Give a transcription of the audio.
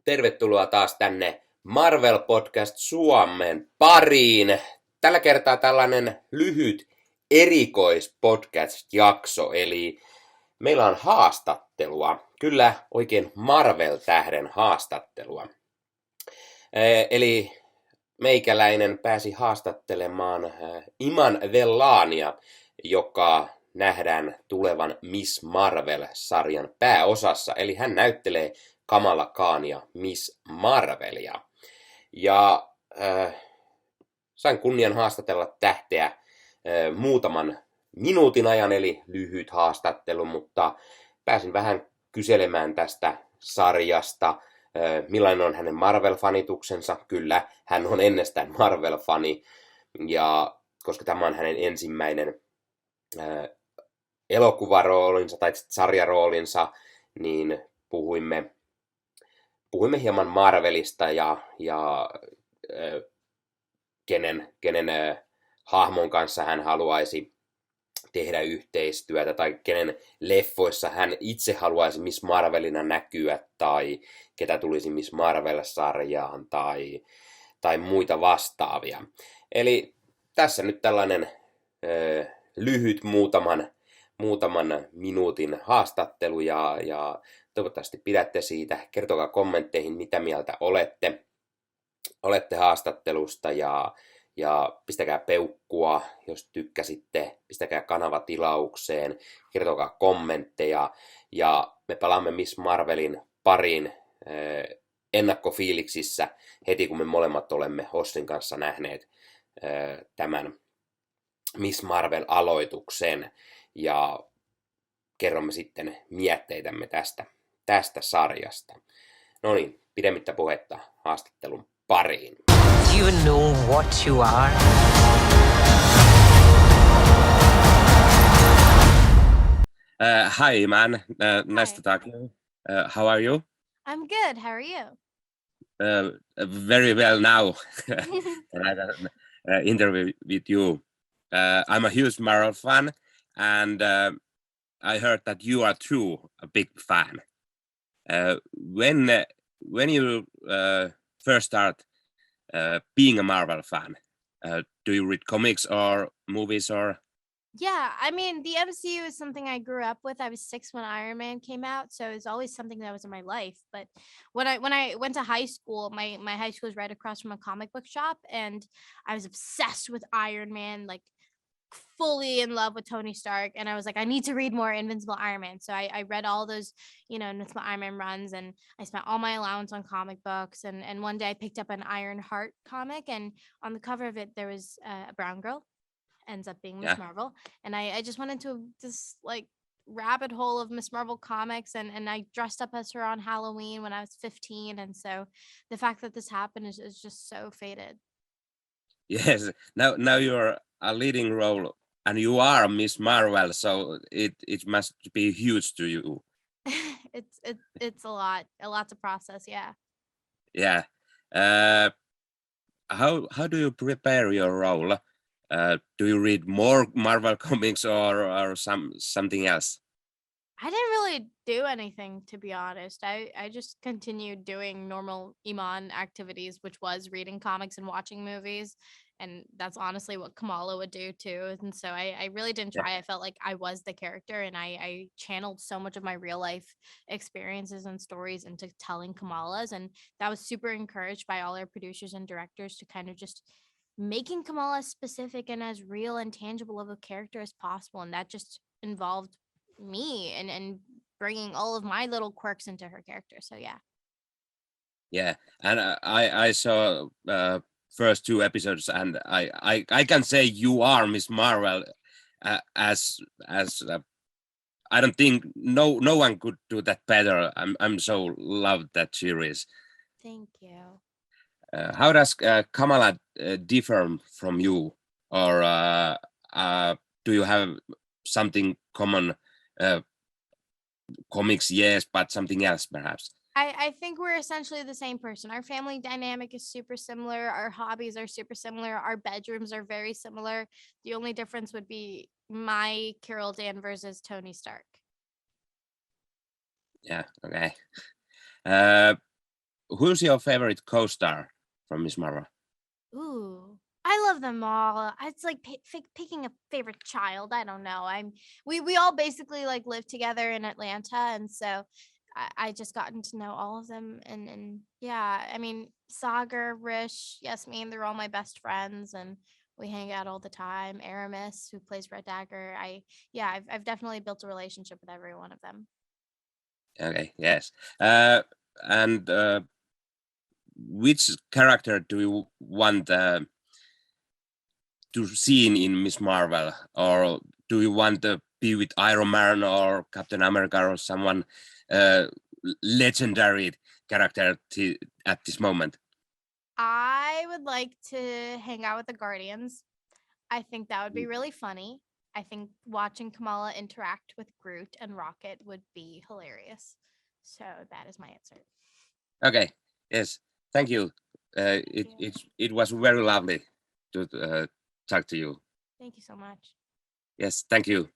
Tervetuloa taas tänne Marvel Podcast Suomen pariin. Tällä kertaa tällainen lyhyt erikoispodcast-jakso, eli meillä on haastattelua. Kyllä oikein Marvel-tähden haastattelua. Eli meikäläinen pääsi haastattelemaan Iman Vellania, joka nähdään tulevan Miss Marvel-sarjan pääosassa. Eli hän näyttelee Kamala Khania Miss Marvelia. Ja sain kunnian haastatella tähteä muutaman minuutin ajan, eli lyhyt haastattelu, mutta pääsin vähän kyselemään tästä sarjasta, millainen on hänen Marvel-fanituksensa. Kyllä, hän on ennestään Marvel-fani, ja koska tämä on hänen ensimmäinen elokuvaroolinsa tai sarjaroolinsa, niin puhuimme hieman Marvelista ja kenen hahmon kanssa hän haluaisi tehdä yhteistyötä tai kenen leffoissa hän itse haluaisi Miss Marvelina näkyä tai ketä tulisi Miss Marvel-sarjaan tai muita vastaavia. Eli tässä nyt tällainen lyhyt muutaman minuutin haastattelu ja toivottavasti pidätte siitä. Kertokaa kommentteihin, mitä mieltä olette haastattelusta ja pistäkää peukkua, jos tykkäsitte. Pistäkää kanava tilaukseen, kertokaa kommentteja ja me palaamme Miss Marvelin pariin ennakkofiiliksissä heti kun me molemmat olemme Hossin kanssa nähneet tämän Miss Marvel-aloituksen ja kerromme sitten mietteitämme tästä sarjasta. No niin, pidemmittä puhetta haastattelun pariin. You know what you are? Hi, Iman. Nice to talk to you. How are you? I'm good. How are you? Very well now. And I got an interview with you. I'm a huge Marvel fan, and I heard that you are too a big fan. When you first start being a Marvel fan, do you read comics or movies or? Yeah, I mean, the MCU is something I grew up with. I was 6 when Iron Man came out, so it's always something that was in my life. But when I went to high school, my high school was right across from a comic book shop, and I was obsessed with Iron Man, like fully in love with Tony Stark. And I was like, I need to read more Invincible Iron Man. So I read all those, Invincible Iron Man runs, and I spent all my allowance on comic books. And one day I picked up an Iron Heart comic, and on the cover of it, there was a brown girl, ends up being Miss Marvel. And I just went into this like rabbit hole of Miss Marvel comics, and I dressed up as her on Halloween when I was 15. And so the fact that this happened is just so fated. Yes. Now you're a leading role, and you are Miss Marvel, so it must be huge to you. It's a lot to process. Yeah. Yeah. How do you prepare your role? Do you read more Marvel comics or something else? I didn't really do anything, to be honest. I just continued doing normal Iman activities, which was reading comics and watching movies. And that's honestly what Kamala would do too. And so I really didn't try. I felt like I was the character, and I channeled so much of my real life experiences and stories into telling Kamala's. And that was super encouraged by all our producers and directors to kind of just making Kamala specific and as real and tangible of a character as possible. And that just involved me and bringing all of my little quirks into her character. So yeah. And I saw first 2 episodes, and I can say you are Miss Marvel as I don't think no one could do that better. I'm so loved that series. Thank you. How does Kamala differ from you, or do you have something common? Comics, yes, but something else perhaps. I think we're essentially the same person. Our family dynamic is super similar. Our hobbies are super similar. Our bedrooms are very similar. The only difference would be my Carol Danvers as Tony Stark. Yeah, okay. who's your favorite co-star from Miss Marvel? Ooh, I love them all. It's like picking a favorite child. I don't know. We all basically like live together in Atlanta, and so I just gotten to know all of them. And yeah, I mean, Sagar, Rish, Yasmin, they're all my best friends, and we hang out all the time. Aramis, who plays Red Dagger, I've definitely built a relationship with every one of them. Okay, yes. And which character do you want to see in Miss Marvel, or do you want to be with Iron Man or Captain America or someone legendary character at this moment? I would like to hang out with the Guardians. I think that would be really funny. I think watching Kamala interact with Groot and Rocket would be hilarious. So that is my answer. Okay, yes, thank you. It was very lovely to talk to you. Thank you so much. Yes, thank you.